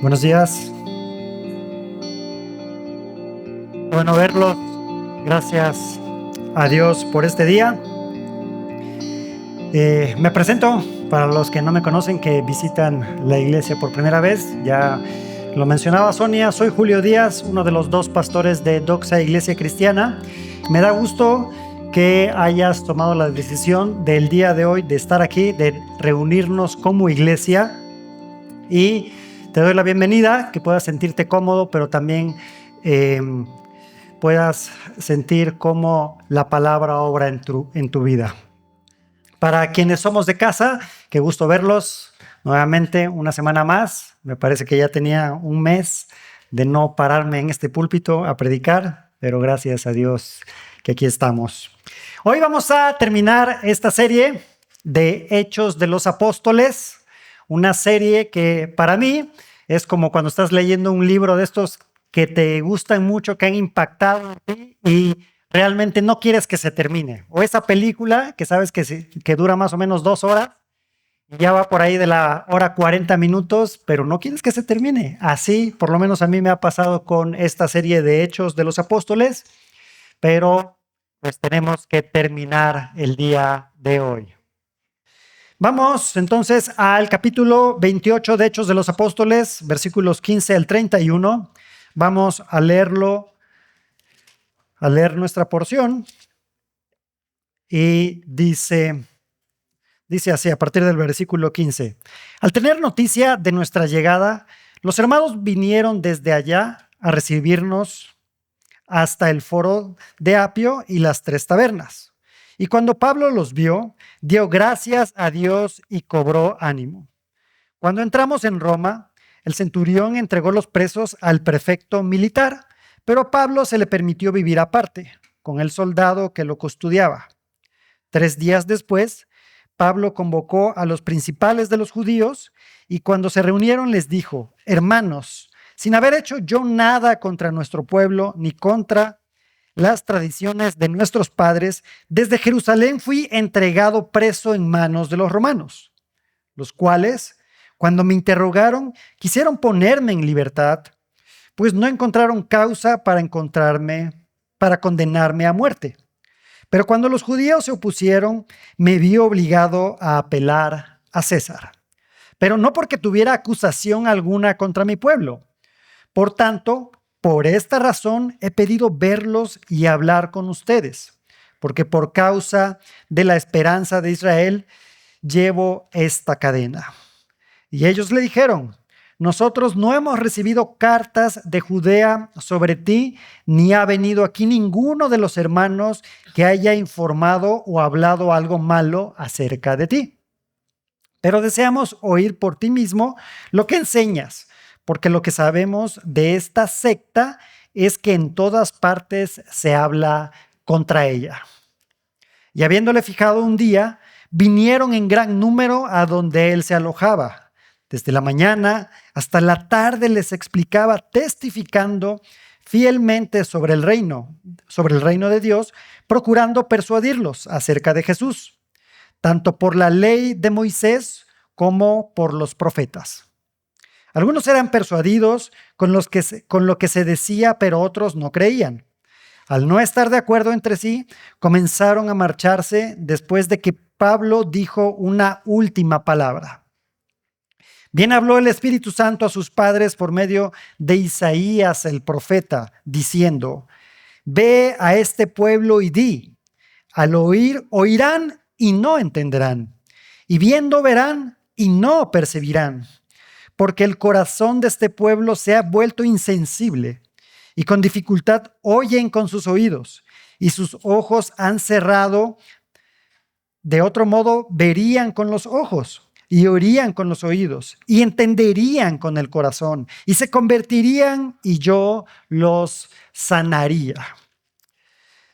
Buenos días, bueno verlos. Gracias a Dios por este día. Me presento para los que no me conocen, que visitan la iglesia por primera vez. Ya lo mencionaba Sonia, soy Julio Díaz, uno de los dos pastores de Doxa Iglesia Cristiana. Me da gusto que hayas tomado la decisión del día de hoy de estar aquí, de reunirnos como iglesia, y te doy la bienvenida, que puedas sentirte cómodo, pero también puedas sentir cómo la palabra obra en tu vida. Para quienes somos de casa, qué gusto verlos nuevamente una semana más. Me parece que ya tenía un mes de no pararme en este púlpito a predicar, pero gracias a Dios que aquí estamos. Hoy vamos a terminar esta serie de Hechos de los Apóstoles, una serie que para mí es como cuando estás leyendo un libro de estos que te gustan mucho, que han impactado en ti y realmente no quieres que se termine. O esa película que sabes que dura más o menos 2 horas, y ya va por ahí de la hora 40 minutos, pero no quieres que se termine. Así, por lo menos a mí me ha pasado con esta serie de Hechos de los Apóstoles, pero pues tenemos que terminar el día de hoy. Vamos entonces al capítulo 28 de Hechos de los Apóstoles, versículos 15 al 31. Vamos a leer nuestra porción, y dice así a partir del versículo 15. Al tener noticia de nuestra llegada, los hermanos vinieron desde allá a recibirnos hasta el foro de Apio y las 3 tabernas. Y cuando Pablo los vio, dio gracias a Dios y cobró ánimo. Cuando entramos en Roma, el centurión entregó los presos al prefecto militar, pero a Pablo se le permitió vivir aparte, con el soldado que lo custodiaba. 3 días después, Pablo convocó a los principales de los judíos y cuando se reunieron les dijo: hermanos, sin haber hecho yo nada contra nuestro pueblo ni contra las tradiciones de nuestros padres, desde Jerusalén fui entregado preso en manos de los romanos, los cuales, cuando me interrogaron, quisieron ponerme en libertad, pues no encontraron causa para condenarme a muerte. Pero cuando los judíos se opusieron, me vi obligado a apelar a César, pero no porque tuviera acusación alguna contra mi pueblo. Por tanto, por esta razón he pedido verlos y hablar con ustedes, porque por causa de la esperanza de Israel llevo esta cadena. Y ellos le dijeron: nosotros no hemos recibido cartas de Judea sobre ti, ni ha venido aquí ninguno de los hermanos que haya informado o hablado algo malo acerca de ti. Pero deseamos oír por ti mismo lo que enseñas, porque lo que sabemos de esta secta es que en todas partes se habla contra ella. Y habiéndole fijado un día, vinieron en gran número a donde él se alojaba. Desde la mañana hasta la tarde les explicaba, testificando fielmente sobre el reino de Dios, procurando persuadirlos acerca de Jesús, tanto por la ley de Moisés como por los profetas. Algunos eran persuadidos con lo que se decía, pero otros no creían. Al no estar de acuerdo entre sí, comenzaron a marcharse después de que Pablo dijo una última palabra. Bien habló el Espíritu Santo a sus padres por medio de Isaías el profeta, diciendo: ve a este pueblo y di, al oír oirán y no entenderán, y viendo verán y no percibirán, porque el corazón de este pueblo se ha vuelto insensible, y con dificultad oyen con sus oídos, y sus ojos han cerrado. De otro modo, verían con los ojos, y oirían con los oídos, y entenderían con el corazón, y se convertirían, y yo los sanaría.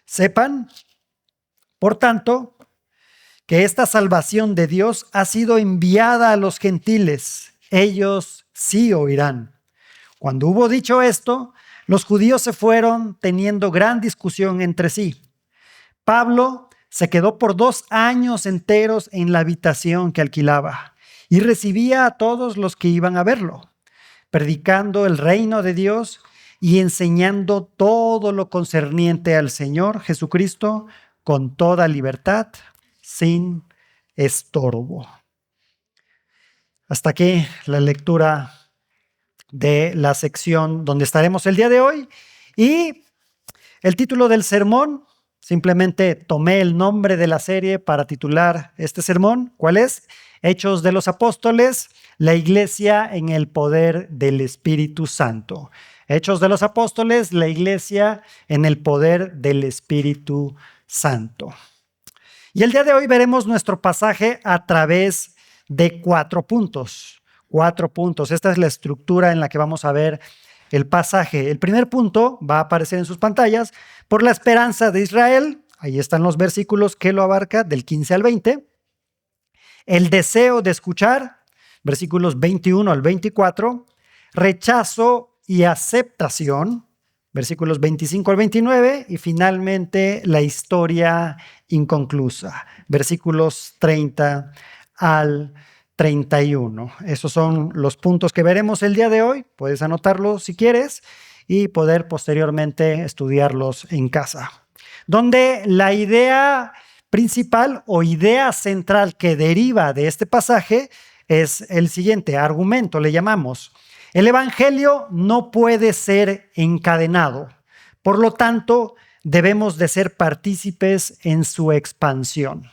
Sepan, por tanto, que esta salvación de Dios ha sido enviada a los gentiles. Ellos sí oirán. Cuando hubo dicho esto, los judíos se fueron teniendo gran discusión entre sí. Pablo se quedó por 2 años enteros en la habitación que alquilaba y recibía a todos los que iban a verlo. predicando el reino de Dios y enseñando todo lo concerniente al Señor Jesucristo con toda libertad, sin estorbo. Hasta aquí la lectura de la sección donde estaremos el día de hoy. Y el título del sermón, simplemente tomé el nombre de la serie para titular este sermón. ¿Cuál es? Hechos de los Apóstoles, la iglesia en el poder del Espíritu Santo. Hechos de los Apóstoles, la iglesia en el poder del Espíritu Santo. Y el día de hoy veremos nuestro pasaje a través de 4 puntos. 4 puntos. Esta es la estructura en la que vamos a ver el pasaje. El primer punto va a aparecer en sus pantallas: por la esperanza de Israel. Ahí están los versículos que lo abarca del 15 al 20. El deseo de escuchar, versículos 21 al 24. Rechazo y aceptación, versículos 25 al 29. Y finalmente la historia inconclusa, versículos 30 al 31. Esos son los puntos que veremos el día de hoy. Puedes anotarlos si quieres y poder posteriormente estudiarlos en casa. Donde la idea principal o idea central que deriva de este pasaje es el siguiente argumento, le llamamos: el evangelio no puede ser encadenado, por lo tanto debemos de ser partícipes en su expansión.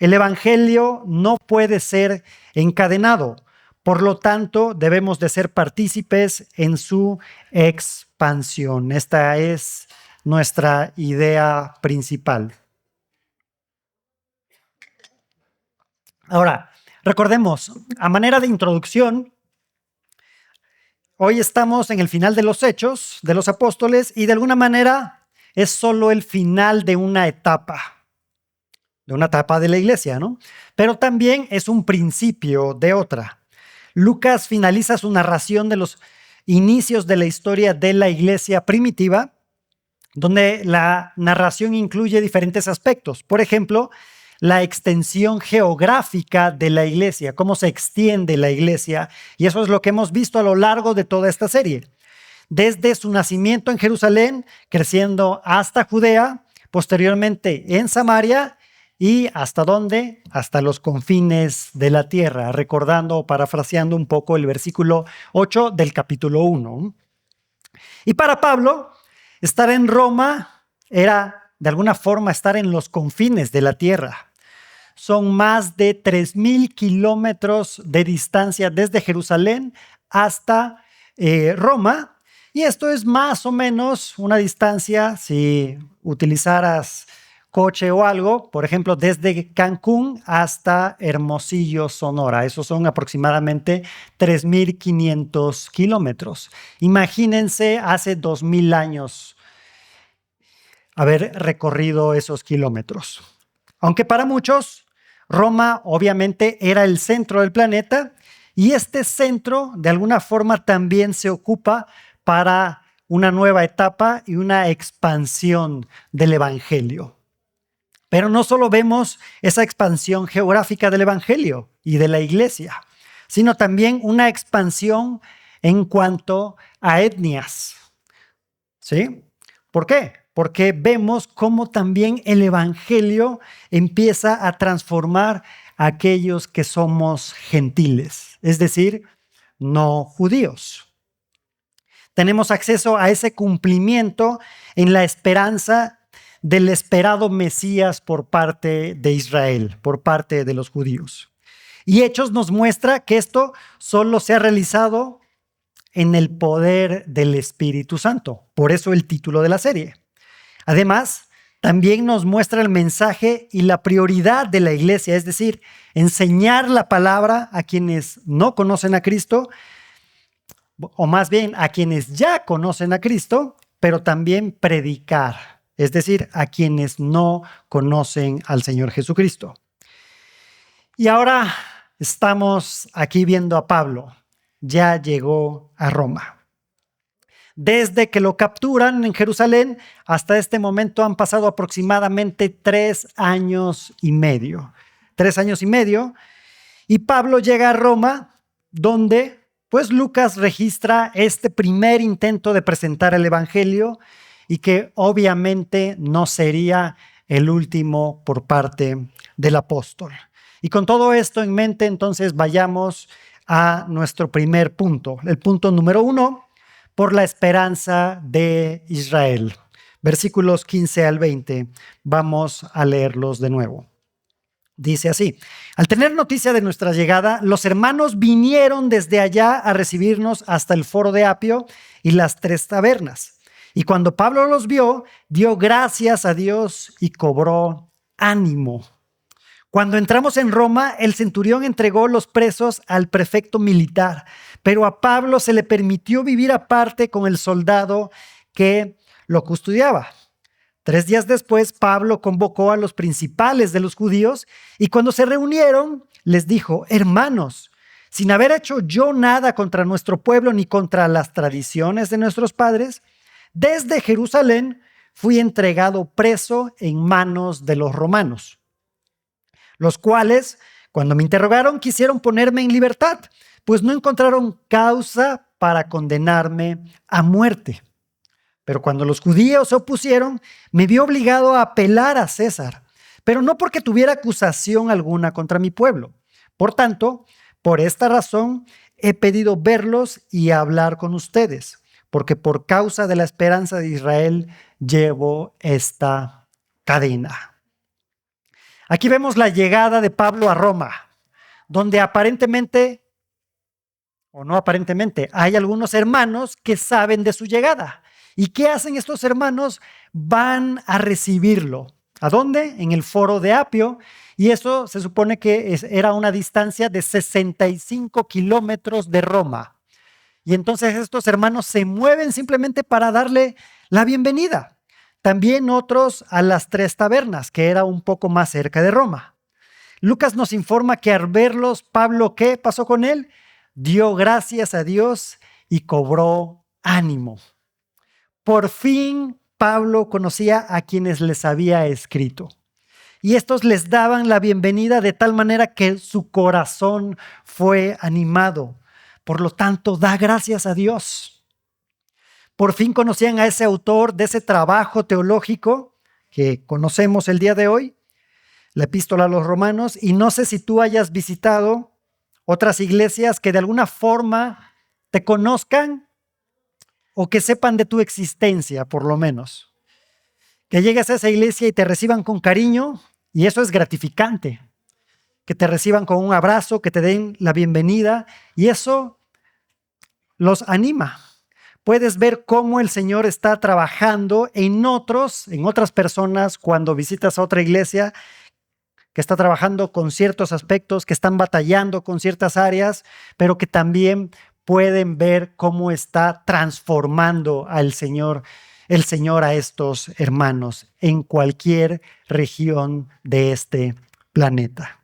El evangelio no puede ser encadenado, por lo tanto debemos de ser partícipes en su expansión. Esta es nuestra idea principal. Ahora, recordemos, a manera de introducción, hoy estamos en el final de los Hechos de los Apóstoles y de alguna manera es solo el final de una etapa de la iglesia, ¿no? Pero también es un principio de otra. Lucas finaliza su narración de los inicios de la historia de la iglesia primitiva, donde la narración incluye diferentes aspectos. Por ejemplo, la extensión geográfica de la iglesia, cómo se extiende la iglesia, y eso es lo que hemos visto a lo largo de toda esta serie. Desde su nacimiento en Jerusalén, creciendo hasta Judea, posteriormente en Samaria, y ¿hasta dónde? Hasta los confines de la tierra, recordando o parafraseando un poco el versículo 8 del capítulo 1. Y para Pablo, estar en Roma era de alguna forma estar en los confines de la tierra. Son más de 3,000 kilómetros de distancia desde Jerusalén hasta Roma. Y esto es más o menos una distancia, si utilizaras coche o algo, por ejemplo, desde Cancún hasta Hermosillo, Sonora. Esos son aproximadamente 3,500 kilómetros. Imagínense hace 2,000 años haber recorrido esos kilómetros. Aunque para muchos, Roma obviamente era el centro del planeta, y este centro de alguna forma también se ocupa para una nueva etapa y una expansión del evangelio. Pero no solo vemos esa expansión geográfica del evangelio y de la iglesia, sino también una expansión en cuanto a etnias. ¿Sí? ¿Por qué? Porque vemos cómo también el evangelio empieza a transformar a aquellos que somos gentiles, es decir, no judíos. Tenemos acceso a ese cumplimiento en la esperanza del esperado Mesías por parte de Israel, por parte de los judíos. Y Hechos nos muestra que esto solo se ha realizado en el poder del Espíritu Santo. Por eso el título de la serie. Además, también nos muestra el mensaje y la prioridad de la iglesia, es decir, enseñar la palabra a quienes no conocen a Cristo, o más bien a quienes ya conocen a Cristo, pero también predicar, es decir, a quienes no conocen al Señor Jesucristo. Y ahora estamos aquí viendo a Pablo. Ya llegó a Roma. Desde que lo capturan en Jerusalén hasta este momento han pasado aproximadamente 3 años y medio. 3 años y medio. Y Pablo llega a Roma, donde pues Lucas registra este primer intento de presentar el evangelio y que obviamente no sería el último por parte del apóstol. Y con todo esto en mente, entonces vayamos a nuestro primer punto. El punto número 1, por la esperanza de Israel. Versículos 15 al 20. Vamos a leerlos de nuevo. Dice así: al tener noticia de nuestra llegada, los hermanos vinieron desde allá a recibirnos hasta el foro de Apio y las 3 tabernas. Y cuando Pablo los vio, dio gracias a Dios y cobró ánimo. Cuando entramos en Roma, el centurión entregó los presos al prefecto militar, pero a Pablo se le permitió vivir aparte con el soldado que lo custodiaba. 3 días después, Pablo convocó a los principales de los judíos y cuando se reunieron, les dijo: hermanos, sin haber hecho yo nada contra nuestro pueblo ni contra las tradiciones de nuestros padres, desde Jerusalén fui entregado preso en manos de los romanos, los cuales, cuando me interrogaron, quisieron ponerme en libertad, pues no encontraron causa para condenarme a muerte. Pero cuando los judíos se opusieron, me vi obligado a apelar a César, pero no porque tuviera acusación alguna contra mi pueblo. Por tanto, por esta razón he pedido verlos y hablar con ustedes, porque por causa de la esperanza de Israel llevo esta cadena. Aquí vemos la llegada de Pablo a Roma, donde aparentemente, o no aparentemente, hay algunos hermanos que saben de su llegada. ¿Y qué hacen estos hermanos? Van a recibirlo. ¿A dónde? En el foro de Apio. Y eso se supone que era una distancia de 65 kilómetros de Roma. Y entonces estos hermanos se mueven simplemente para darle la bienvenida. También otros a las 3 tabernas, que era un poco más cerca de Roma. Lucas nos informa que al verlos, Pablo, ¿qué pasó con él? Dio gracias a Dios y cobró ánimo. Por fin Pablo conocía a quienes les había escrito. Y estos les daban la bienvenida de tal manera que su corazón fue animado. Por lo tanto, da gracias a Dios. Por fin conocían a ese autor de ese trabajo teológico que conocemos el día de hoy, la Epístola a los Romanos. Y no sé si tú hayas visitado otras iglesias que de alguna forma te conozcan o que sepan de tu existencia, por lo menos. Que llegues a esa iglesia y te reciban con cariño, y eso es gratificante. Que te reciban con un abrazo, que te den la bienvenida, y eso los anima. Puedes ver cómo el Señor está trabajando en otras personas cuando visitas a otra iglesia que está trabajando con ciertos aspectos, que están batallando con ciertas áreas, pero que también pueden ver cómo está transformando el Señor a estos hermanos en cualquier región de este planeta.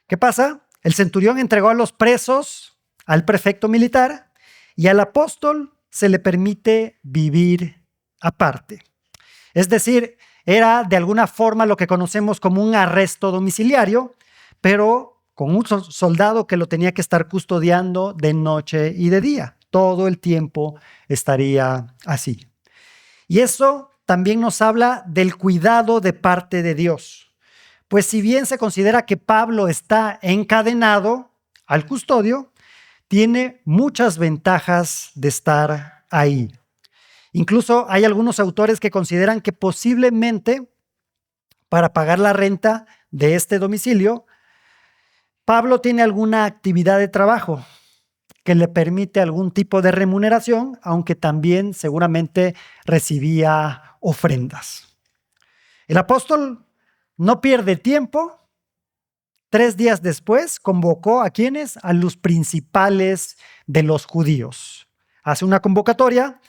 ¿Qué pasa? El centurión entregó a los presos al prefecto militar y al apóstol se le permite vivir aparte. Es decir, era de alguna forma lo que conocemos como un arresto domiciliario, pero con un soldado que lo tenía que estar custodiando de noche y de día. Todo el tiempo estaría así. Y eso también nos habla del cuidado de parte de Dios. Pues si bien se considera que Pablo está encadenado al custodio, tiene muchas ventajas de estar ahí. Incluso hay algunos autores que consideran que posiblemente para pagar la renta de este domicilio, Pablo tiene alguna actividad de trabajo que le permite algún tipo de remuneración, aunque también seguramente recibía ofrendas. El apóstol no pierde tiempo. 3 días después convocó a quienes, a los principales de los judíos. Hace una convocatoria.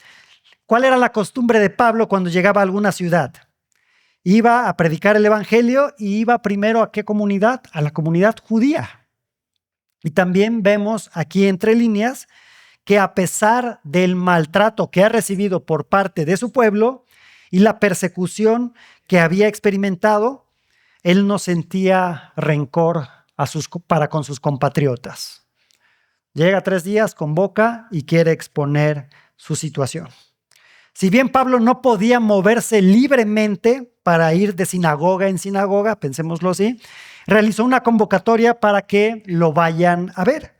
¿Cuál era la costumbre de Pablo cuando llegaba a alguna ciudad? Iba a predicar el evangelio y iba primero ¿a qué comunidad? A la comunidad judía. Y también vemos aquí entre líneas que a pesar del maltrato que ha recibido por parte de su pueblo y la persecución que había experimentado, él no sentía rencor para con sus compatriotas. Llega 3 días, convoca y quiere exponer su situación. Si bien Pablo no podía moverse libremente para ir de sinagoga en sinagoga, pensémoslo así, realizó una convocatoria para que lo vayan a ver.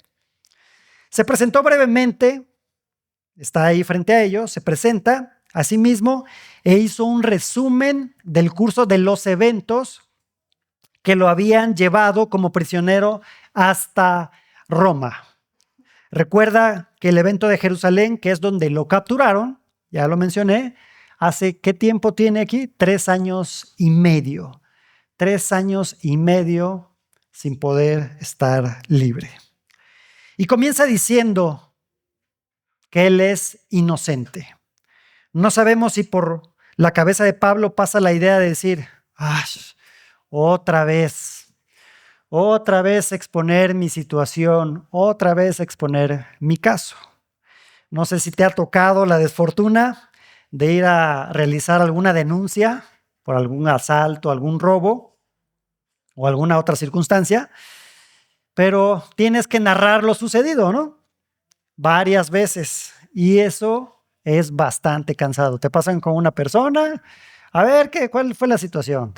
Se presentó brevemente, está ahí frente a ellos, se presenta a sí mismo e hizo un resumen del curso de los eventos que lo habían llevado como prisionero hasta Roma. Recuerda que el evento de Jerusalén, que es donde lo capturaron, ya lo mencioné, ¿hace qué tiempo tiene aquí? 3 años y medio. 3 años y medio sin poder estar libre. Y comienza diciendo que él es inocente. No sabemos si por la cabeza de Pablo pasa la idea de decir, otra vez exponer mi situación, otra vez exponer mi caso. No sé si te ha tocado la desfortuna de ir a realizar alguna denuncia por algún asalto, algún robo o alguna otra circunstancia, pero tienes que narrar lo sucedido, ¿no? Varias veces. Y eso es bastante cansado. Te pasan con una persona, a ver, ¿cuál fue la situación?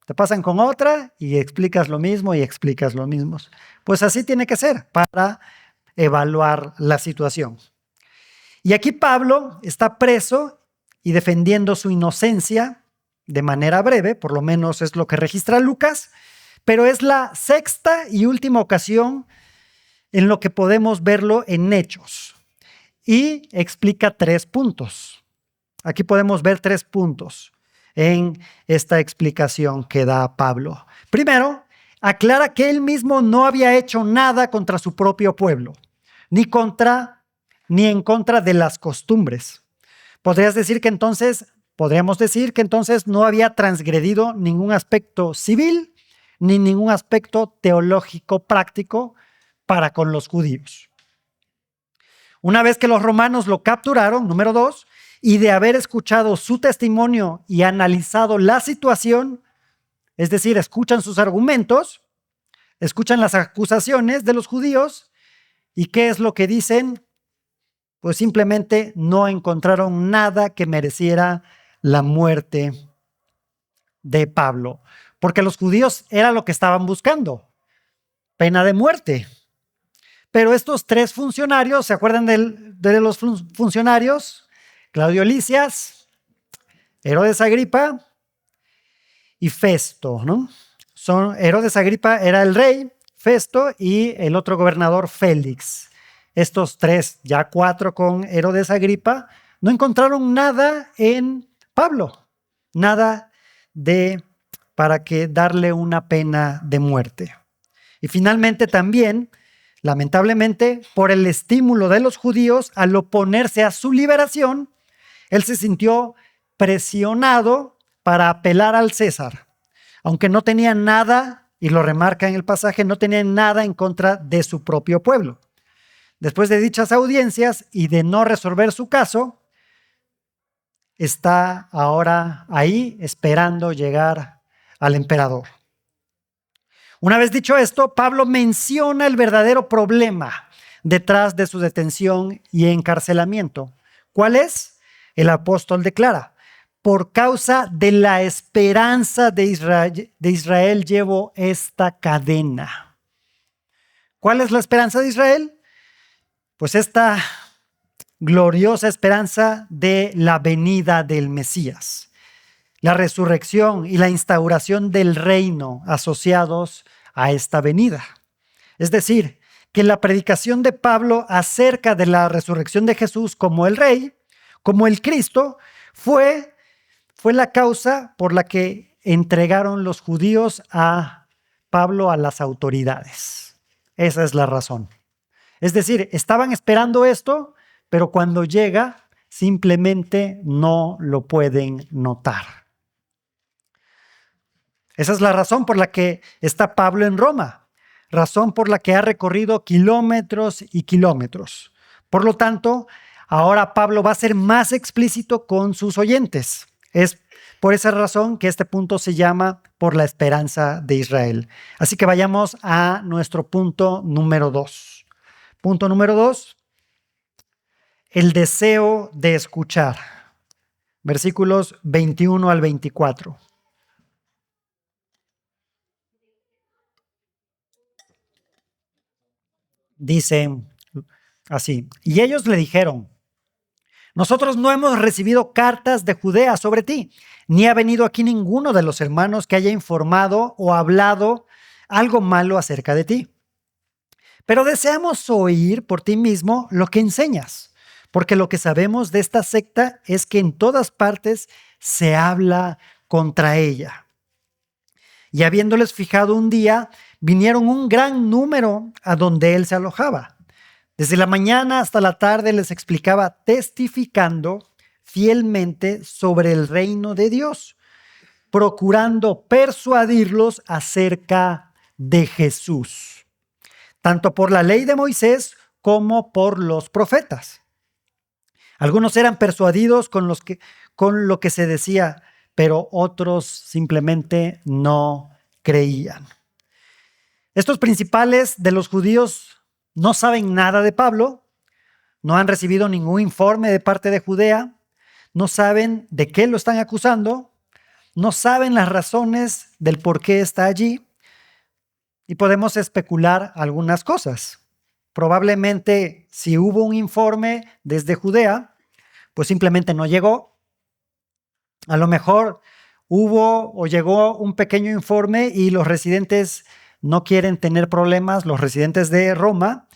Te pasan con otra y explicas lo mismo y explicas lo mismo. Pues así tiene que ser para evaluar la situación. Y aquí Pablo está preso y defendiendo su inocencia de manera breve, por lo menos es lo que registra Lucas, pero es la sexta y última ocasión en lo que podemos verlo en Hechos. Y explica 3 puntos. Aquí podemos ver 3 puntos en esta explicación que da Pablo. Primero, aclara que él mismo no había hecho nada contra su propio pueblo, ni en contra de las costumbres. Podríamos decir que entonces no había transgredido ningún aspecto civil, ni ningún aspecto teológico práctico para con los judíos. Una vez que los romanos lo capturaron, número 2, y de haber escuchado su testimonio y analizado la situación, es decir, escuchan sus argumentos, escuchan las acusaciones de los judíos, ¿y qué es lo que dicen? Pues simplemente no encontraron nada que mereciera la muerte de Pablo, porque los judíos era lo que estaban buscando, pena de muerte. Pero estos 3 funcionarios, ¿se acuerdan de los funcionarios? Claudio Lisias, Herodes Agripa y Festo, ¿no? Herodes Agripa era el rey, Festo y el otro gobernador Félix. Estos 3, ya 4 con Herodes Agripa, no encontraron nada en Pablo, nada para que darle una pena de muerte. Y finalmente también, lamentablemente, por el estímulo de los judíos al oponerse a su liberación, él se sintió presionado para apelar al César, aunque no tenía nada, y lo remarca en el pasaje, no tenía nada en contra de su propio pueblo. Después de dichas audiencias y de no resolver su caso, está ahora ahí esperando llegar al emperador. Una vez dicho esto, Pablo menciona el verdadero problema detrás de su detención y encarcelamiento. ¿Cuál es? El apóstol declara: por causa de la esperanza de Israel llevo esta cadena. ¿Cuál es la esperanza de Israel? Pues esta gloriosa esperanza de la venida del Mesías, la resurrección y la instauración del reino asociados a esta venida. Es decir, que la predicación de Pablo acerca de la resurrección de Jesús como el Rey, como el Cristo, fue la causa por la que entregaron los judíos a Pablo a las autoridades. Esa es la razón. Es decir, estaban esperando esto, pero cuando llega, simplemente no lo pueden notar. Esa es la razón por la que está Pablo en Roma, razón por la que ha recorrido kilómetros y kilómetros. Por lo tanto, ahora Pablo va a ser más explícito con sus oyentes. Es por esa razón que este punto se llama por la esperanza de Israel. Así que vayamos a nuestro punto número 2. Punto número 2, el deseo de escuchar. Versículos 21 al 24. Dice así, y ellos le dijeron: nosotros no hemos recibido cartas de Judea sobre ti, ni ha venido aquí ninguno de los hermanos que haya informado o hablado algo malo acerca de ti. Pero deseamos oír por ti mismo lo que enseñas, porque lo que sabemos de esta secta es que en todas partes se habla contra ella. Y habiéndoles fijado un día, vinieron un gran número a donde él se alojaba. Desde la mañana hasta la tarde les explicaba, testificando fielmente sobre el reino de Dios, procurando persuadirlos acerca de Jesús, tanto por la ley de Moisés como por los profetas. Algunos eran persuadidos con lo que se decía, pero otros simplemente no creían. Estos principales de los judíos no saben nada de Pablo, no han recibido ningún informe de parte de Judea, no saben de qué lo están acusando, no saben las razones del por qué está allí, y podemos especular algunas cosas. Probablemente si hubo un informe desde Judea, pues simplemente no llegó. A lo mejor hubo o llegó un pequeño informe y los residentes no quieren tener problemas, los residentes de Roma,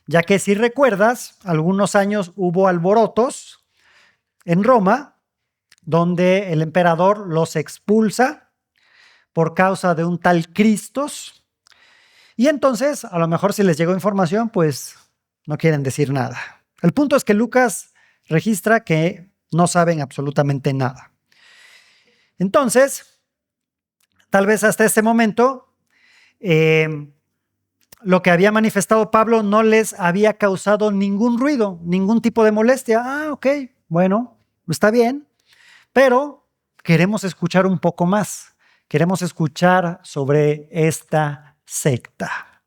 ya que si recuerdas, algunos años hubo alborotos en Roma, donde el emperador los expulsa por causa de un tal Cristos. Y entonces, a lo mejor si les llegó información, pues no quieren decir nada. El punto es que Lucas registra que no saben absolutamente nada. Entonces, tal vez hasta este momento, lo que había manifestado Pablo no les había causado ningún ruido, ningún tipo de molestia. Ok, bueno, está bien, pero queremos escuchar un poco más. Queremos escuchar sobre esta secta.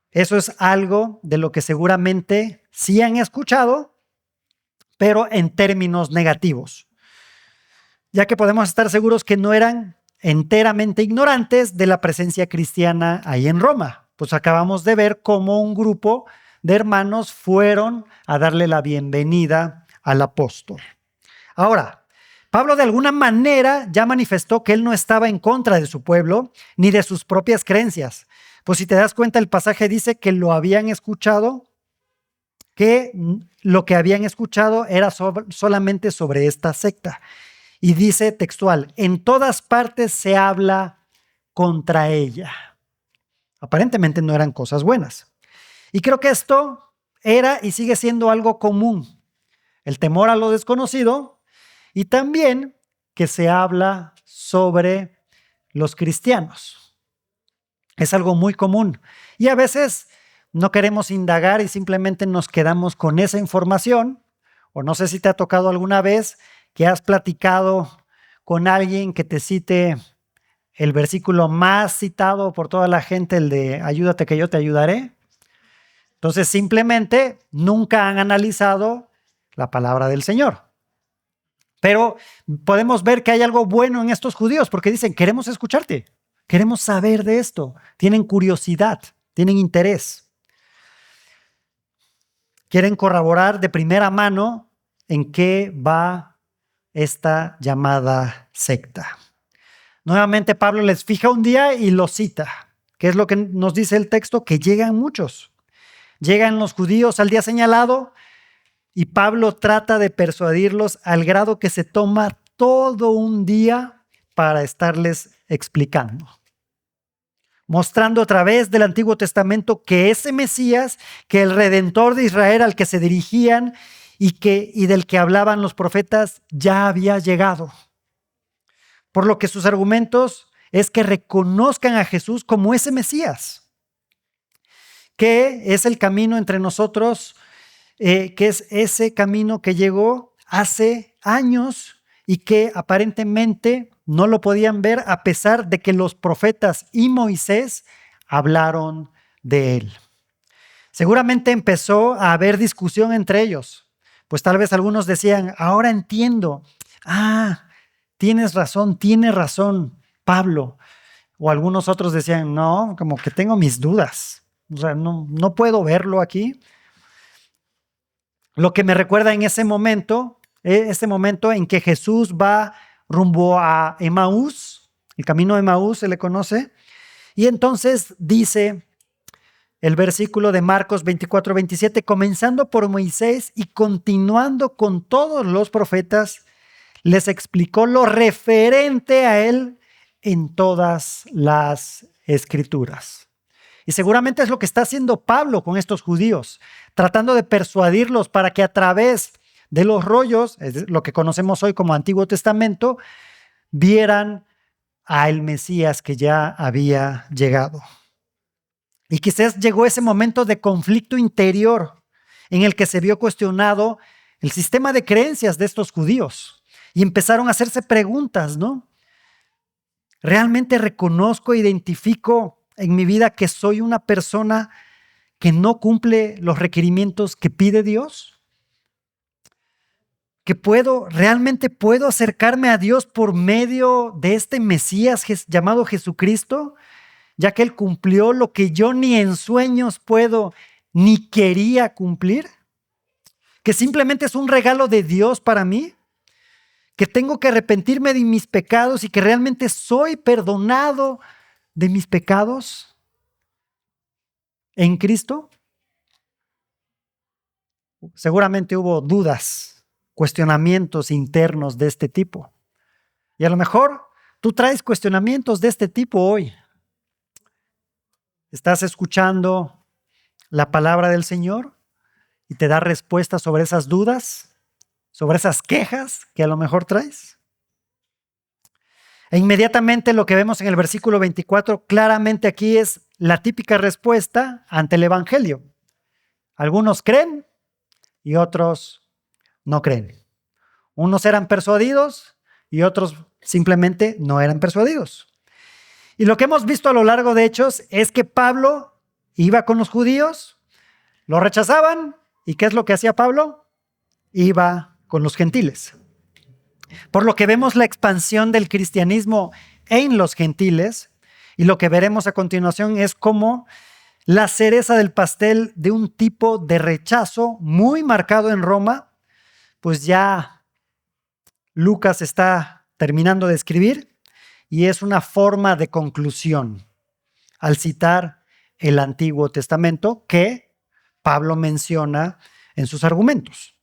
Eso es algo de lo que seguramente sí han escuchado, pero en términos negativos, ya que podemos estar seguros que no eran enteramente ignorantes de la presencia cristiana ahí en Roma. Pues acabamos de ver cómo un grupo de hermanos fueron a darle la bienvenida al apóstol. Ahora, Pablo de alguna manera ya manifestó que él no estaba en contra de su pueblo ni de sus propias creencias. Pues si te das cuenta, el pasaje dice que lo habían escuchado, que lo que habían escuchado era solamente sobre esta secta. Y dice textual, en todas partes se habla contra ella. Aparentemente no eran cosas buenas. Y creo que esto era y sigue siendo algo común. El temor a lo desconocido y también que se habla sobre los cristianos. Es algo muy común. Y a veces no queremos indagar y simplemente nos quedamos con esa información. O no sé si te ha tocado alguna vez que has platicado con alguien que te cite el versículo más citado por toda la gente, el de ayúdate que yo te ayudaré. Entonces simplemente nunca han analizado la palabra del Señor. Pero podemos ver que hay algo bueno en estos judíos porque dicen, queremos escucharte, queremos saber de esto, tienen curiosidad, tienen interés. Quieren corroborar de primera mano en qué va esta llamada secta. Nuevamente Pablo les fija un día y los cita. ¿Qué es lo que nos dice el texto? Que llegan muchos. Llegan los judíos al día señalado y Pablo trata de persuadirlos al grado que se toma todo un día para estarles explicando. Mostrando a través del Antiguo Testamento que ese Mesías, que el Redentor de Israel al que se dirigían y del que hablaban los profetas ya había llegado. Por lo que sus argumentos es que reconozcan a Jesús como ese Mesías, que es el camino entre nosotros, que es ese camino que llegó hace años y que aparentemente no lo podían ver a pesar de que los profetas y Moisés hablaron de él. Seguramente empezó a haber discusión entre ellos, pues tal vez algunos decían, ahora entiendo, tiene razón, Pablo. O algunos otros decían, no, como que tengo mis dudas, o sea, no puedo verlo aquí. Lo que me recuerda en ese momento en que Jesús va rumbo a Emaús, el camino de Emaús se le conoce, y entonces dice el versículo de Marcos 24-27, comenzando por Moisés y continuando con todos los profetas, les explicó lo referente a él en todas las escrituras. Y seguramente es lo que está haciendo Pablo con estos judíos, tratando de persuadirlos para que a través de los rollos, es lo que conocemos hoy como Antiguo Testamento, vieran al Mesías que ya había llegado. Y quizás llegó ese momento de conflicto interior en el que se vio cuestionado el sistema de creencias de estos judíos y empezaron a hacerse preguntas, ¿no? ¿Realmente reconozco e identifico en mi vida que soy una persona que no cumple los requerimientos que pide Dios? ¿Que realmente puedo acercarme a Dios por medio de este Mesías llamado Jesucristo? Ya que Él cumplió lo que yo ni en sueños puedo ni quería cumplir. ¿Que simplemente es un regalo de Dios para mí? ¿Que tengo que arrepentirme de mis pecados y que realmente soy perdonado de mis pecados en Cristo? Seguramente hubo dudas, cuestionamientos internos de este tipo. Y a lo mejor tú traes cuestionamientos de este tipo hoy. ¿Estás escuchando la palabra del Señor y te da respuesta sobre esas dudas, sobre esas quejas que a lo mejor traes? E inmediatamente lo que vemos en el versículo 24, claramente aquí es la típica respuesta ante el Evangelio. Algunos creen y otros no creen. Unos eran persuadidos y otros simplemente no eran persuadidos. Y lo que hemos visto a lo largo de Hechos es que Pablo iba con los judíos, lo rechazaban, ¿y qué es lo que hacía Pablo? Iba con los gentiles. Por lo que vemos la expansión del cristianismo en los gentiles, y lo que veremos a continuación es cómo la cereza del pastel de un tipo de rechazo muy marcado en Roma, pues ya Lucas está terminando de escribir, y es una forma de conclusión al citar el Antiguo Testamento que Pablo menciona en sus argumentos.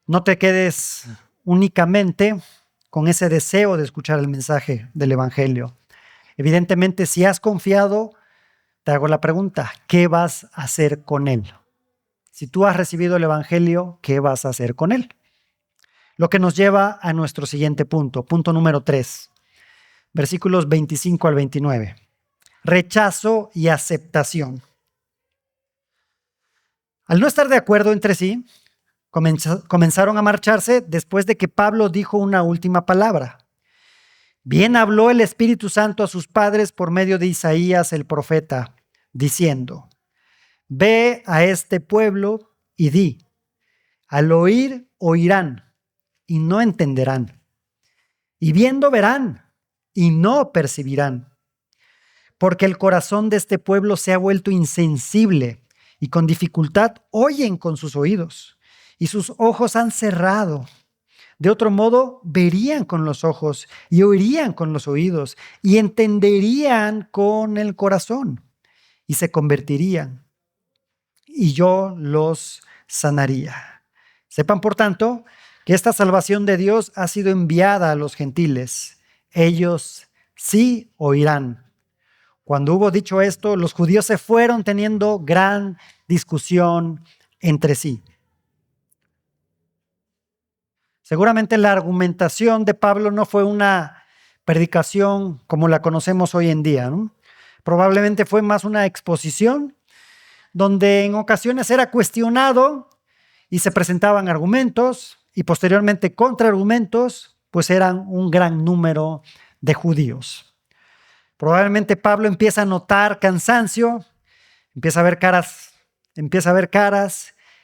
No te quedes únicamente con ese deseo de escuchar el mensaje del Evangelio. Evidentemente, si has confiado, te hago la pregunta, ¿qué vas a hacer con él? Si tú has recibido el Evangelio, ¿qué vas a hacer con él? Lo que nos lleva a nuestro siguiente punto número 3, versículos 25 al 29. Rechazo y aceptación. Al no estar de acuerdo entre sí, comenzaron a marcharse después de que Pablo dijo una última palabra. Bien habló el Espíritu Santo a sus padres por medio de Isaías el profeta, diciendo: Ve a este pueblo y di, al oír oirán y no entenderán, y viendo verán y no percibirán, porque el corazón de este pueblo se ha vuelto insensible y con dificultad oyen con sus oídos y sus ojos han cerrado. De otro modo, verían con los ojos y oirían con los oídos y entenderían con el corazón y se convertirían y yo los sanaría. Sepan, por tanto, que esta salvación de Dios ha sido enviada a los gentiles. Ellos sí oirán. Cuando hubo dicho esto, los judíos se fueron teniendo gran discusión entre sí. Seguramente la argumentación de Pablo no fue una predicación como la conocemos hoy en día, ¿no? Probablemente fue más una exposición donde en ocasiones era cuestionado y se presentaban argumentos y posteriormente contraargumentos, pues eran un gran número de judíos. Probablemente Pablo empieza a notar cansancio, empieza a ver caras,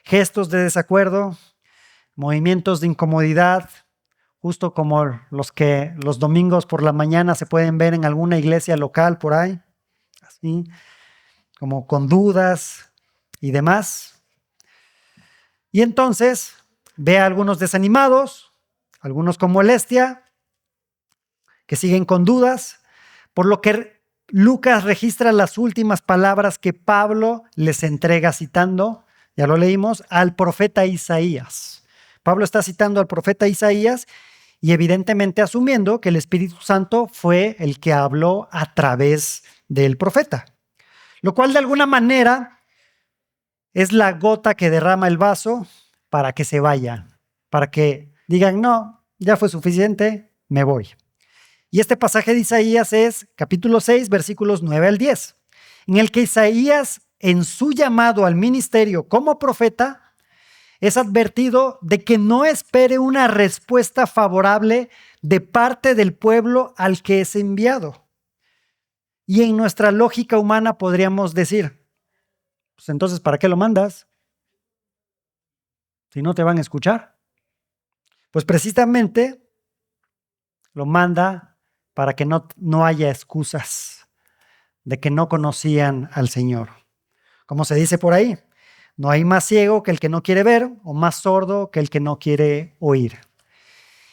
gestos de desacuerdo, movimientos de incomodidad, justo como los que los domingos por la mañana se pueden ver en alguna iglesia local por ahí, así, como con dudas y demás. Y entonces ve a algunos desanimados, algunos con molestia, que siguen con dudas, por lo que Lucas registra las últimas palabras que Pablo les entrega citando, ya lo leímos, al profeta Isaías. Pablo está citando al profeta Isaías y evidentemente asumiendo que el Espíritu Santo fue el que habló a través del profeta, lo cual de alguna manera es la gota que derrama el vaso para que se vayan, para que digan, no, ya fue suficiente, me voy. Y este pasaje de Isaías es capítulo 6, versículos 9 al 10, en el que Isaías, en su llamado al ministerio como profeta, es advertido de que no espere una respuesta favorable de parte del pueblo al que es enviado. Y en nuestra lógica humana podríamos decir, pues entonces, ¿para qué lo mandas? Si no te van a escuchar. Pues precisamente lo manda para que no haya excusas de que no conocían al Señor. Como se dice por ahí, no hay más ciego que el que no quiere ver o más sordo que el que no quiere oír.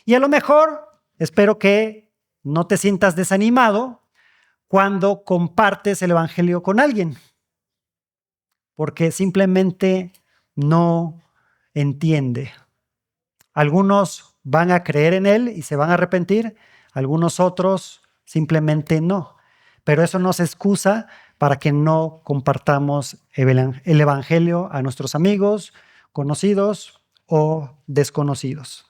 Y a lo mejor, espero que no te sientas desanimado cuando compartes el evangelio con alguien, porque simplemente no entiende. Algunos van a creer en él y se van a arrepentir, algunos otros simplemente no. Pero eso no se excusa para que no compartamos el evangelio a nuestros amigos, conocidos o desconocidos.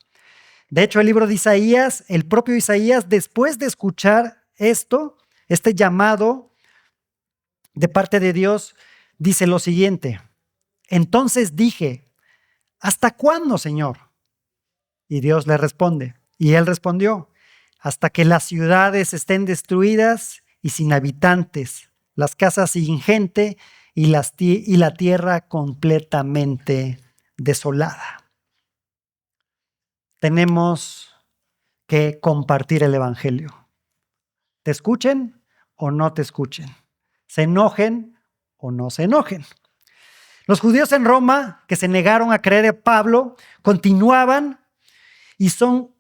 De hecho, el libro de Isaías, el propio Isaías, después de escuchar este llamado de parte de Dios, dice lo siguiente: entonces dije, ¿hasta cuándo, Señor? Y Dios le responde, y él respondió, hasta que las ciudades estén destruidas y sin habitantes, las casas sin gente y la tierra completamente desolada. Tenemos que compartir el evangelio. Te escuchen o no te escuchen. Se enojen o no se enojen. Los judíos en Roma que se negaron a creer en Pablo continuaban y son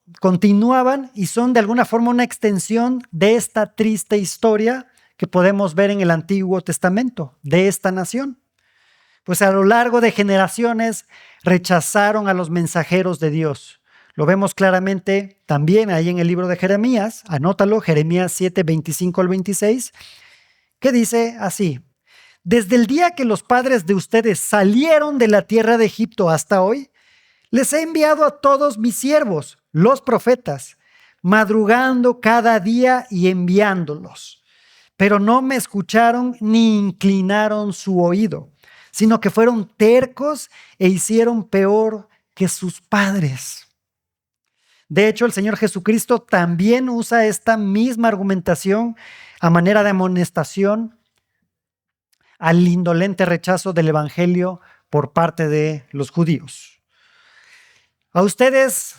de alguna forma una extensión de esta triste historia que podemos ver en el Antiguo Testamento de esta nación. Pues a lo largo de generaciones rechazaron a los mensajeros de Dios. Lo vemos claramente también ahí en el libro de Jeremías, anótalo, Jeremías 7, 25 al 26, que dice así: desde el día que los padres de ustedes salieron de la tierra de Egipto hasta hoy, les he enviado a todos mis siervos, los profetas, madrugando cada día y enviándolos. Pero no me escucharon ni inclinaron su oído, sino que fueron tercos e hicieron peor que sus padres. De hecho, el Señor Jesucristo también usa esta misma argumentación a manera de amonestación al indolente rechazo del evangelio por parte de los judíos. A ustedes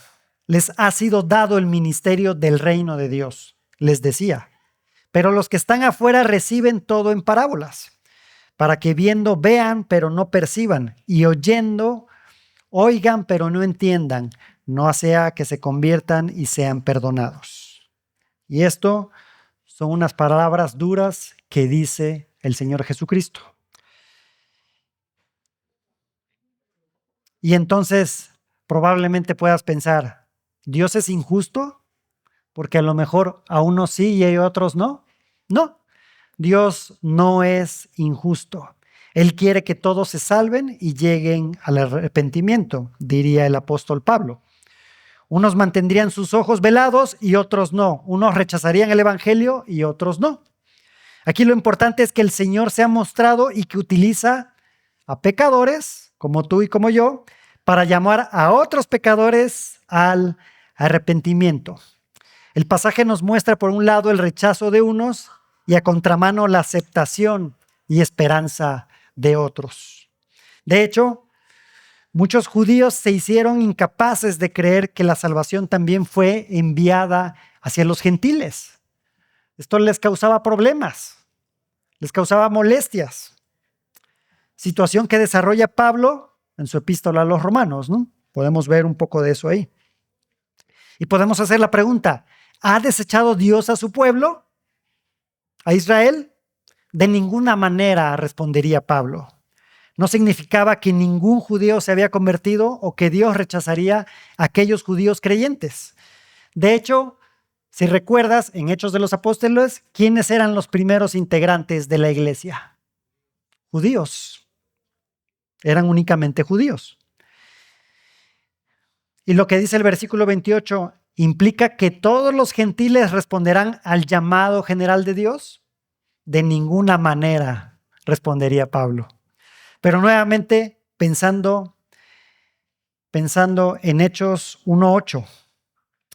les ha sido dado el ministerio del reino de Dios, les decía, pero los que están afuera reciben todo en parábolas, para que viendo vean, pero no perciban, y oyendo oigan, pero no entiendan, no sea que se conviertan y sean perdonados. Y esto son unas palabras duras que dice el Señor Jesucristo. Y entonces probablemente puedas pensar, ¿Dios es injusto? Porque a lo mejor a unos sí y a otros no. No, Dios no es injusto. Él quiere que todos se salven y lleguen al arrepentimiento, diría el apóstol Pablo. Unos mantendrían sus ojos velados y otros no. Unos rechazarían el evangelio y otros no. Aquí lo importante es que el Señor se ha mostrado y que utiliza a pecadores, como tú y como yo, para llamar a otros pecadores al arrepentimiento. El pasaje nos muestra por un lado el rechazo de unos y a contramano la aceptación y esperanza de otros. De hecho, muchos judíos se hicieron incapaces de creer que la salvación también fue enviada hacia los gentiles. Esto les causaba problemas, les causaba molestias. Situación que desarrolla Pablo en su epístola a los Romanos, ¿no? Podemos ver un poco de eso ahí. Y podemos hacer la pregunta, ¿ha desechado Dios a su pueblo? ¿A Israel? De ninguna manera, respondería Pablo. No significaba que ningún judío se había convertido o que Dios rechazaría a aquellos judíos creyentes. De hecho, si recuerdas, en Hechos de los Apóstoles, ¿quiénes eran los primeros integrantes de la iglesia? Judíos. Eran únicamente judíos. Y lo que dice el versículo 28, ¿implica que todos los gentiles responderán al llamado general de Dios? De ninguna manera, respondería Pablo. Pero nuevamente, pensando en Hechos 1:8,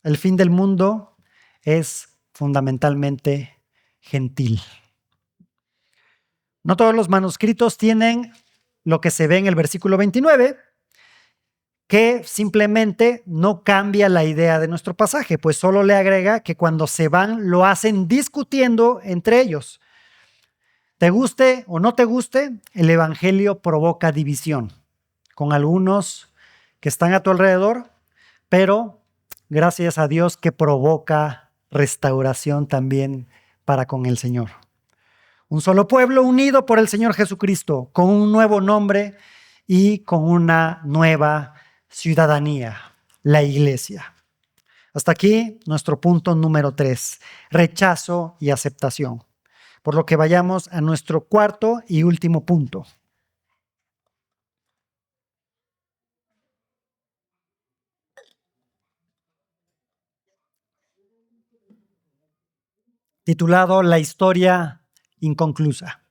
el fin del mundo es fundamentalmente gentil. No todos los manuscritos tienen lo que se ve en el versículo 29, que simplemente no cambia la idea de nuestro pasaje, pues solo le agrega que cuando se van lo hacen discutiendo entre ellos. Te guste o no te guste, el evangelio provoca división con algunos que están a tu alrededor, pero gracias a Dios que provoca restauración también para con el Señor. Un solo pueblo unido por el Señor Jesucristo, con un nuevo nombre y con una nueva ciudadanía, la iglesia. Hasta aquí nuestro punto número 3, rechazo y aceptación. Por lo que vayamos a nuestro cuarto y último punto. Titulado La historia inconclusa.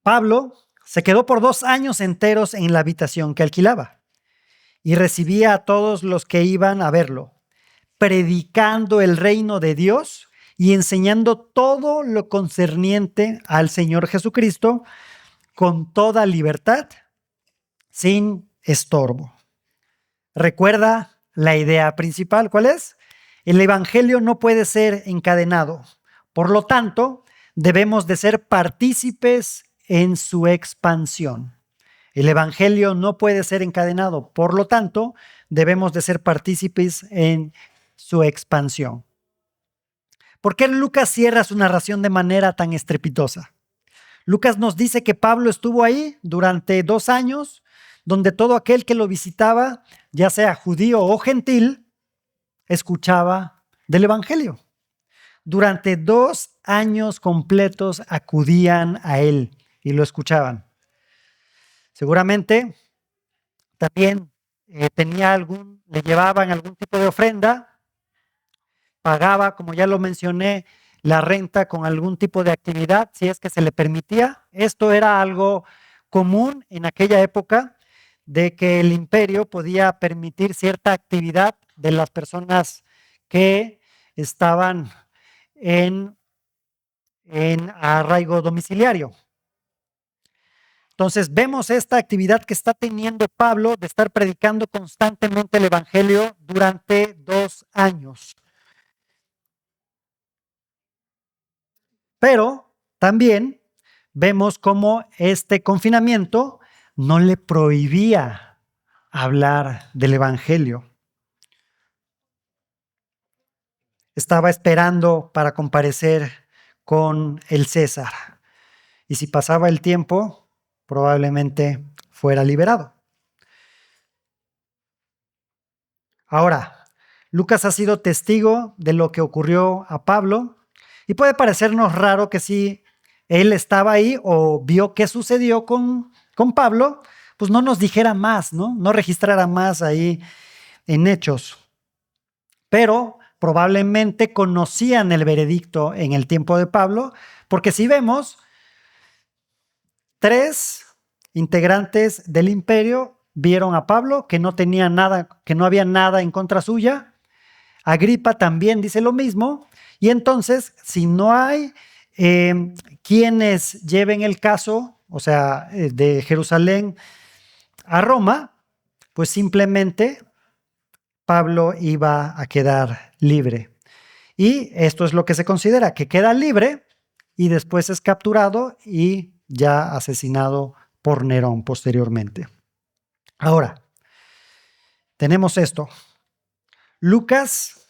Pablo se quedó por 2 años enteros en la habitación que alquilaba y recibía a todos los que iban a verlo, predicando el reino de Dios y enseñando todo lo concerniente al Señor Jesucristo con toda libertad, sin estorbo. ¿Recuerda la idea principal? ¿Cuál es? El evangelio no puede ser encadenado. Por lo tanto, debemos de ser partícipes en su expansión. El evangelio no puede ser encadenado. Por lo tanto, debemos de ser partícipes en su expansión. ¿Por qué Lucas cierra su narración de manera tan estrepitosa? Lucas nos dice que Pablo estuvo ahí durante 2 años, donde todo aquel que lo visitaba, ya sea judío o gentil, escuchaba del evangelio. Durante 2 años completos acudían a él y lo escuchaban. Seguramente también le llevaban algún tipo de ofrenda, pagaba, como ya lo mencioné, la renta con algún tipo de actividad, si es que se le permitía. Esto era algo común en aquella época, de que el imperio podía permitir cierta actividad de las personas que estaban en arraigo domiciliario. Entonces vemos esta actividad que está teniendo Pablo de estar predicando constantemente el evangelio durante 2 años. Pero también vemos cómo este confinamiento no le prohibía hablar del evangelio. Estaba esperando para comparecer con el César. Y si pasaba el tiempo, probablemente fuera liberado. Ahora, Lucas ha sido testigo de lo que ocurrió a Pablo y puede parecernos raro que si él estaba ahí o vio qué sucedió con Pablo, pues no nos dijera más, ¿no? No registrara más ahí en Hechos. Pero probablemente conocían el veredicto en el tiempo de Pablo, porque si vemos, 3 integrantes del imperio vieron a Pablo que no tenía nada, que no había nada en contra suya. Agripa también dice lo mismo. Y entonces, si no hay quienes lleven el caso, o sea, de Jerusalén a Roma, pues simplemente Pablo iba a quedar libre. Y esto es lo que se considera, que queda libre y después es capturado y ya asesinado por Nerón posteriormente. Ahora, tenemos esto. Lucas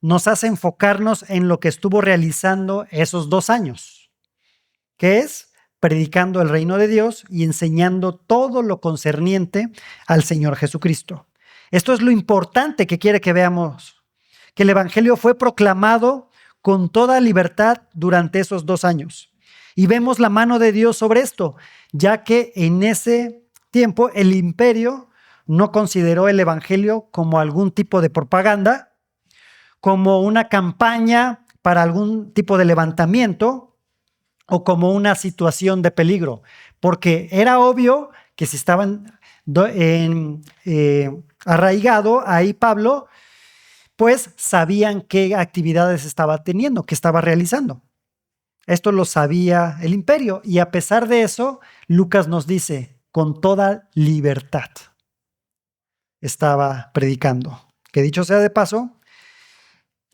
nos hace enfocarnos en lo que estuvo realizando esos 2 años, que es predicando el reino de Dios y enseñando todo lo concerniente al Señor Jesucristo. Esto es lo importante que quiere que veamos, que el evangelio fue proclamado con toda libertad durante esos 2 años. Y vemos la mano de Dios sobre esto, ya que en ese tiempo el imperio no consideró el evangelio como algún tipo de propaganda, como una campaña para algún tipo de levantamiento o como una situación de peligro, porque era obvio que si estaban arraigado ahí Pablo, pues sabían qué actividades estaba teniendo, qué estaba realizando. Esto lo sabía el imperio y a pesar de eso, Lucas nos dice, con toda libertad estaba predicando. Que dicho sea de paso,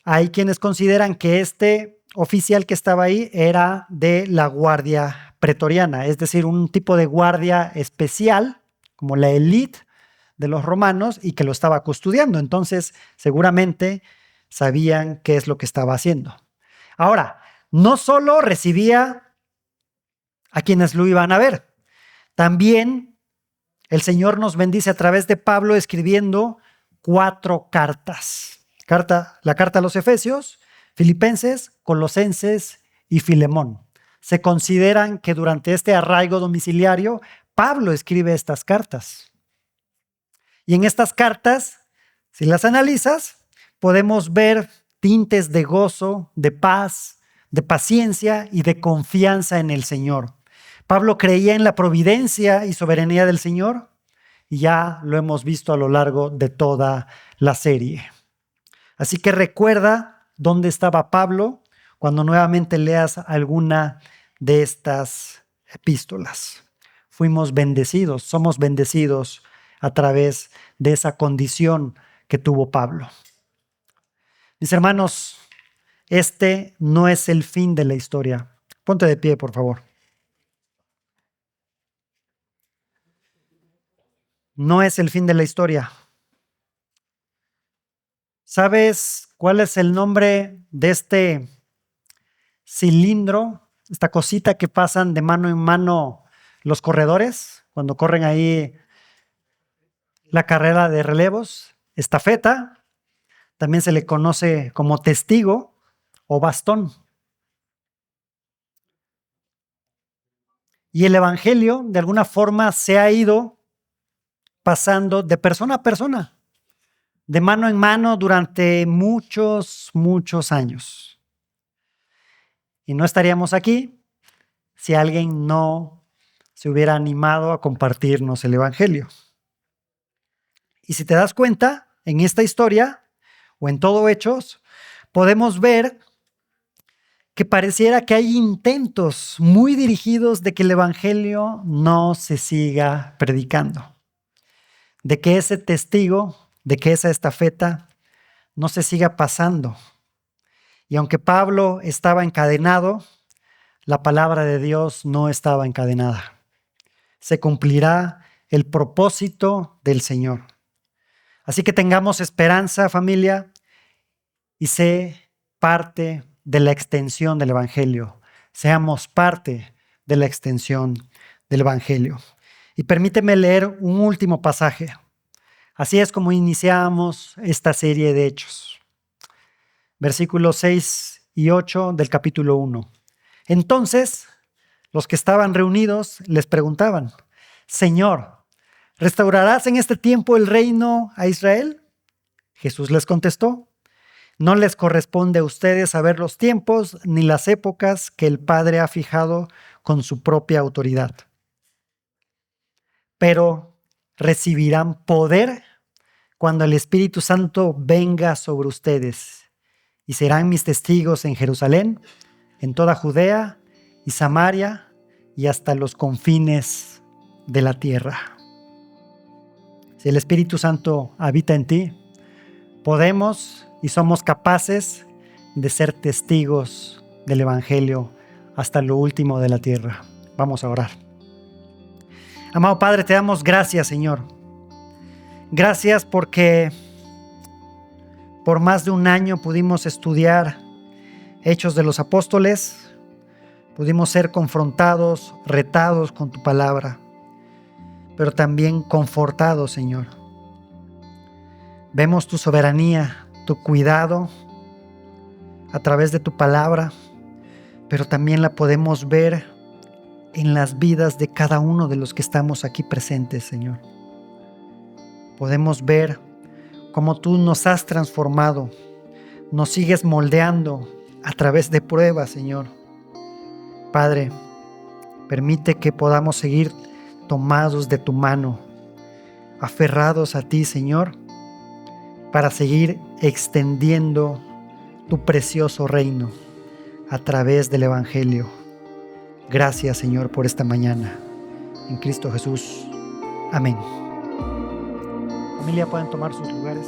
hay quienes consideran que este oficial que estaba ahí era de la guardia pretoriana, es decir, un tipo de guardia especial, como la élite de los romanos, y que lo estaba custodiando. Entonces, seguramente sabían qué es lo que estaba haciendo. Ahora, no solo recibía a quienes lo iban a ver, también el Señor nos bendice a través de Pablo escribiendo 4 cartas. La carta a los Efesios, Filipenses, Colosenses y Filemón. Se consideran que durante este arraigo domiciliario, Pablo escribe estas cartas. Y en estas cartas, si las analizas, podemos ver tintes de gozo, de paz, de paciencia y de confianza en el Señor. Pablo creía en la providencia y soberanía del Señor y ya lo hemos visto a lo largo de toda la serie. Así que recuerda dónde estaba Pablo cuando nuevamente leas alguna de estas epístolas. Fuimos bendecidos, somos bendecidos a través de esa condición que tuvo Pablo. Mis hermanos, este no es el fin de la historia. Ponte de pie, por favor. No es el fin de la historia. ¿Sabes cuál es el nombre de este cilindro, esta cosita que pasan de mano en mano los corredores cuando corren ahí la carrera de relevos? Estafeta, también se le conoce como testigo o bastón. Y el evangelio de alguna forma se ha ido pasando de persona a persona, de mano en mano durante muchos, muchos años. Y no estaríamos aquí si alguien no se hubiera animado a compartirnos el evangelio. Y si te das cuenta, en esta historia o en todo Hechos, podemos ver que pareciera que hay intentos muy dirigidos de que el evangelio no se siga predicando, de que ese testigo, de que esa estafeta no se siga pasando. Y aunque Pablo estaba encadenado, la palabra de Dios no estaba encadenada. Se cumplirá el propósito del Señor. Así que tengamos esperanza, familia, y sé parte de la extensión del evangelio. Seamos parte de la extensión del evangelio. Y permíteme leer un último pasaje. Así es como iniciamos esta serie de Hechos. Versículos 6 y 8 del capítulo 1. Entonces, los que estaban reunidos les preguntaban: Señor, ¿restaurarás en este tiempo el reino a Israel? Jesús les contestó: no les corresponde a ustedes saber los tiempos ni las épocas que el Padre ha fijado con su propia autoridad. Pero recibirán poder cuando el Espíritu Santo venga sobre ustedes, y serán mis testigos en Jerusalén, en toda Judea y Samaria y hasta los confines de la tierra. Si el Espíritu Santo habita en ti, podemos y somos capaces de ser testigos del Evangelio hasta lo último de la tierra. Vamos a orar. Amado Padre, te damos gracias, Señor. Gracias porque por más de un año pudimos estudiar Hechos de los Apóstoles, pudimos ser confrontados, retados con tu palabra, pero también confortados, Señor. Vemos tu soberanía, tu cuidado a través de tu palabra, pero también la podemos ver en las vidas de cada uno de los que estamos aquí presentes, Señor. Podemos ver cómo tú nos has transformado, nos sigues moldeando a través de pruebas, Señor. Padre, permite que podamos seguir tomados de tu mano, aferrados a ti, Señor, para seguir extendiendo tu precioso reino a través del Evangelio. Gracias, Señor, por esta mañana. En Cristo Jesús. Amén. Familia, pueden tomar sus lugares.